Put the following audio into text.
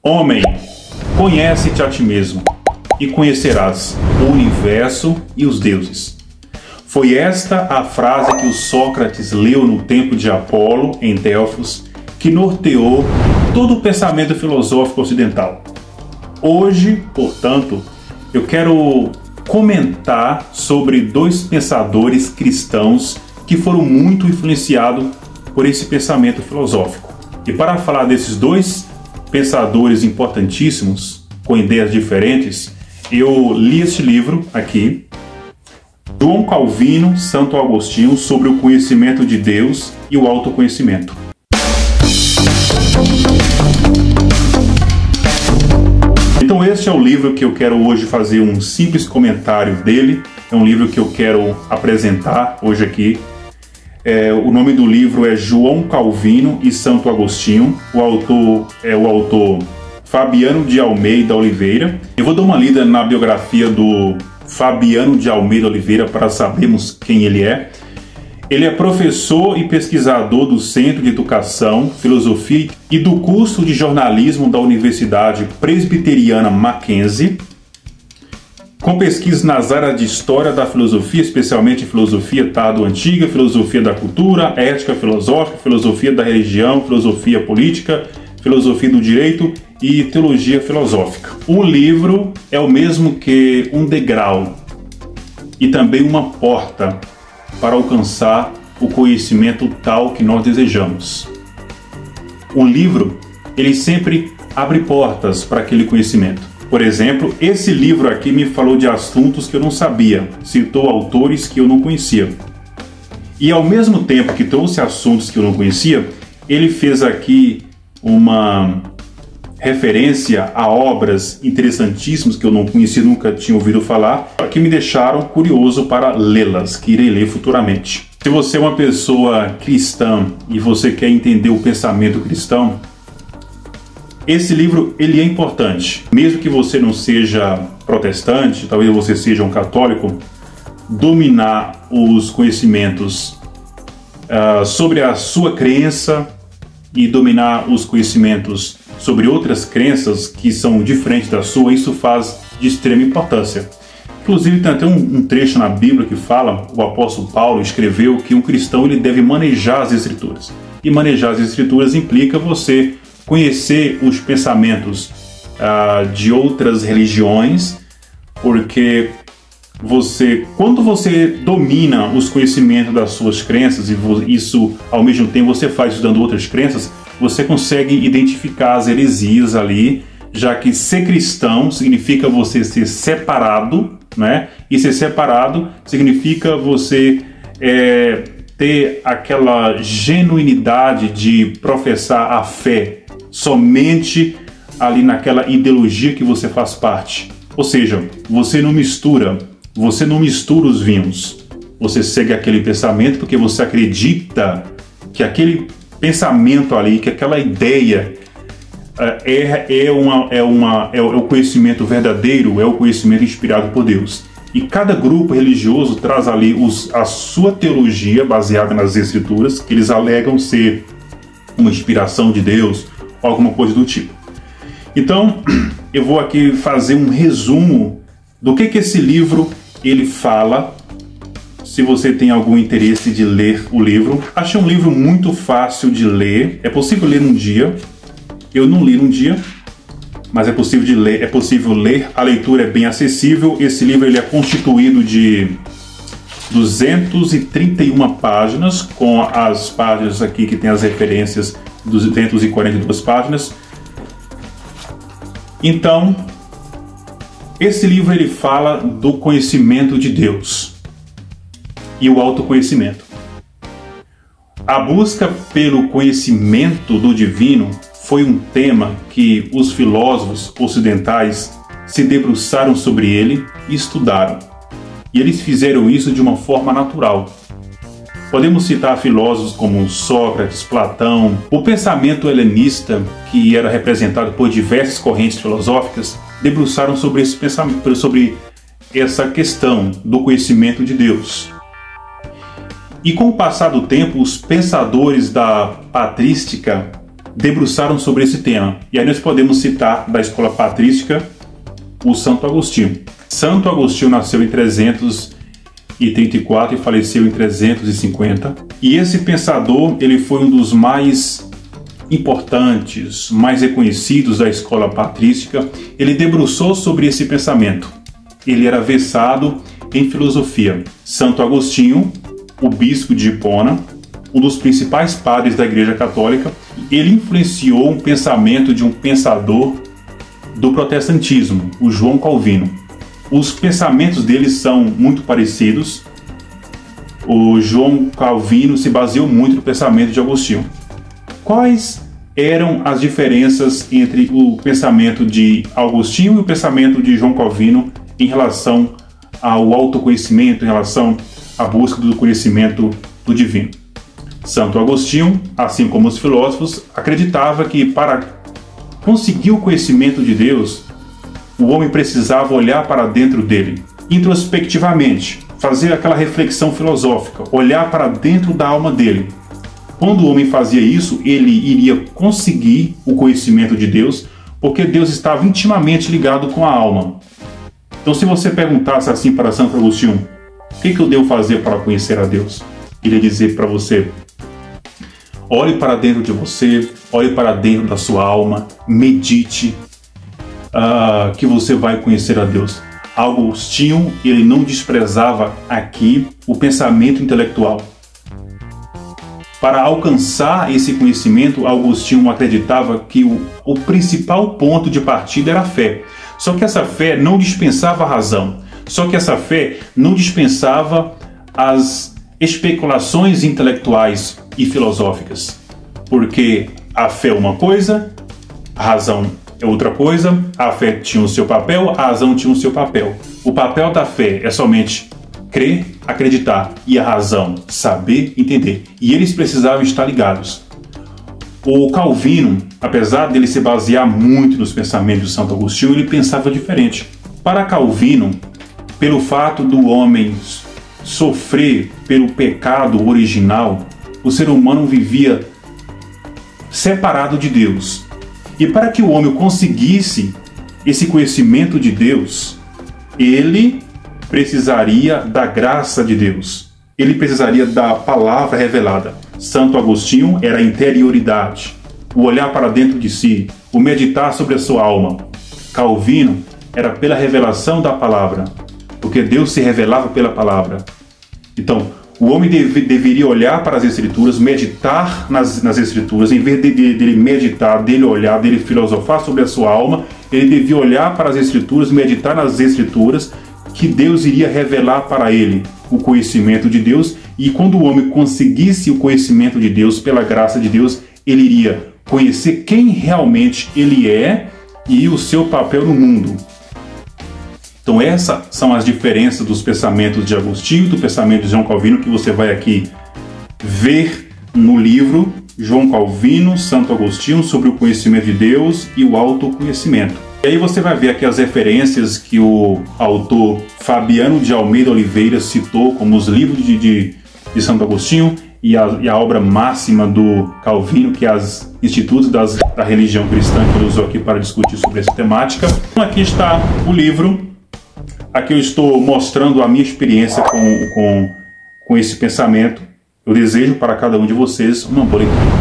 Homem, conhece-te a ti mesmo, e conhecerás o universo e os deuses. Foi esta a frase que o Sócrates leu no templo de Apolo, em Delfos, que norteou todo o pensamento filosófico ocidental. Hoje, portanto, eu quero comentar sobre dois pensadores cristãos que foram muito influenciados por esse pensamento filosófico. E para falar desses dois pensadores importantíssimos, com ideias diferentes, eu li este livro aqui, João Calvino, Santo Agostinho, sobre o conhecimento de Deus e o autoconhecimento. Então este é o livro que eu quero hoje fazer um simples comentário dele. É um livro que eu quero apresentar hoje aqui. O nome do livro é João Calvino e Santo Agostinho. O autor é o autor Fabiano de Almeida Oliveira. Eu vou dar uma lida na biografia do Fabiano de Almeida Oliveira para sabermos quem ele é. Ele é professor e pesquisador do Centro de Educação, Filosofia e do curso de jornalismo da Universidade Presbiteriana Mackenzie, com pesquisas nas áreas de História da Filosofia, especialmente Filosofia Tardo-Antiga, Filosofia da Cultura, Ética Filosófica, Filosofia da Religião, Filosofia Política, Filosofia do Direito e Teologia Filosófica. O livro é o mesmo que um degrau e também uma porta para alcançar o conhecimento tal que nós desejamos. O livro, ele sempre abre portas para aquele conhecimento. Por exemplo, esse livro aqui me falou de assuntos que eu não sabia, citou autores que eu não conhecia. E ao mesmo tempo que trouxe assuntos que eu não conhecia, ele fez aqui uma referência a obras interessantíssimas que eu não conhecia, nunca tinha ouvido falar, que me deixaram curioso para lê-las, que irei ler futuramente. Se você é uma pessoa cristã e você quer entender o pensamento cristão, esse livro ele é importante. Mesmo que você não seja protestante, talvez você seja um católico, dominar os conhecimentos sobre a sua crença e dominar os conhecimentos sobre outras crenças que são diferentes da sua, isso faz de extrema importância. Inclusive tem até um trecho na Bíblia que fala, o apóstolo Paulo escreveu que um cristão ele deve manejar as Escrituras. E manejar as Escrituras implica você conhecer os pensamentos de outras religiões, porque quando você domina os conhecimentos das suas crenças, e isso ao mesmo tempo você faz estudando outras crenças, você consegue identificar as heresias ali, já que ser cristão significa você ser separado, né? E ser separado significa você ter aquela genuinidade de professar a fé somente ali naquela ideologia que você faz parte. Ou seja, você não mistura os vinhos. Você segue aquele pensamento porque você acredita que aquele pensamento ali, que aquela ideia é o conhecimento verdadeiro, é o conhecimento inspirado por Deus. E cada grupo religioso traz ali a sua teologia baseada nas Escrituras, que eles alegam ser uma inspiração de Deus, ou alguma coisa do tipo. Então, eu vou aqui fazer um resumo do que esse livro ele fala. Se você tem algum interesse de ler o livro, achei um livro muito fácil de ler. É possível ler num dia. Eu não li num dia, mas é possível de ler. É possível ler. A leitura é bem acessível. Esse livro ele é constituído de 231 páginas, com as páginas aqui que tem as referências, 242 páginas. Então, esse livro ele fala do conhecimento de Deus e o autoconhecimento. A busca pelo conhecimento do divino foi um tema que os filósofos ocidentais se debruçaram sobre ele e estudaram. E eles fizeram isso de uma forma natural. Podemos citar filósofos como Sócrates, Platão. O pensamento helenista, que era representado por diversas correntes filosóficas, debruçaram sobre esse pensamento, sobre essa questão do conhecimento de Deus. E com o passar do tempo, os pensadores da patrística debruçaram sobre esse tema. E aí nós podemos citar da escola patrística o Santo Agostinho. Santo Agostinho nasceu em 334 e faleceu em 350. E esse pensador, ele foi um dos mais importantes, mais reconhecidos da escola patrística. Ele debruçou sobre esse pensamento. Ele era versado em filosofia. Santo Agostinho, o bispo de Hipona, um dos principais padres da Igreja Católica, ele influenciou um pensamento de um pensador do protestantismo, o João Calvino. Os pensamentos dele são muito parecidos. O João Calvino se baseou muito no pensamento de Agostinho. Quais eram as diferenças entre o pensamento de Agostinho e o pensamento de João Calvino em relação ao autoconhecimento, em relação à busca do conhecimento do divino? Santo Agostinho, assim como os filósofos, acreditava que para conseguir o conhecimento de Deus, o homem precisava olhar para dentro dele, introspectivamente, fazer aquela reflexão filosófica, olhar para dentro da alma dele. Quando o homem fazia isso, ele iria conseguir o conhecimento de Deus, porque Deus estava intimamente ligado com a alma. Então, se você perguntasse assim para Santo Agostinho, o que eu devo fazer para conhecer a Deus? Ele ia dizer para você: olhe para dentro de você, olhe para dentro da sua alma, medite, que você vai conhecer a Deus. Agostinho, ele não desprezava aqui o pensamento intelectual. Para alcançar esse conhecimento, Agostinho acreditava que o principal ponto de partida era a fé. Só que essa fé não dispensava a razão. Só que essa fé não dispensava as especulações intelectuais e filosóficas. Porque a fé é uma coisa, a razão é outra coisa, a fé tinha o seu papel, a razão tinha o seu papel. O papel da fé é somente crer, acreditar, e a razão, saber, entender. E eles precisavam estar ligados. O Calvino, apesar dele se basear muito nos pensamentos de Santo Agostinho, ele pensava diferente. Para Calvino, pelo fato do homem sofrer pelo pecado original, o ser humano vivia separado de Deus. E para que o homem conseguisse esse conhecimento de Deus, ele precisaria da graça de Deus. Ele precisaria da palavra revelada. Santo Agostinho era a interioridade, o olhar para dentro de si, o meditar sobre a sua alma. Calvino era pela revelação da palavra, porque Deus se revelava pela palavra. Então, o homem deveria olhar para as Escrituras, meditar nas Escrituras, em vez dele meditar, dele olhar, dele filosofar sobre a sua alma, ele devia olhar para as Escrituras, meditar nas Escrituras, que Deus iria revelar para ele o conhecimento de Deus, e quando o homem conseguisse o conhecimento de Deus, pela graça de Deus, ele iria conhecer quem realmente ele é e o seu papel no mundo. Então essas são as diferenças dos pensamentos de Agostinho e do pensamento de João Calvino, que você vai aqui ver no livro João Calvino, Santo Agostinho, sobre o conhecimento de Deus e o autoconhecimento. E aí você vai ver aqui as referências que o autor Fabiano de Almeida Oliveira citou como os livros de Santo Agostinho e a obra máxima do Calvino, que é os Institutos da Religião Cristã, que ele usou aqui para discutir sobre essa temática. Então aqui está o livro. Aqui eu estou mostrando a minha experiência com esse pensamento. Eu desejo para cada um de vocês uma boa leitura.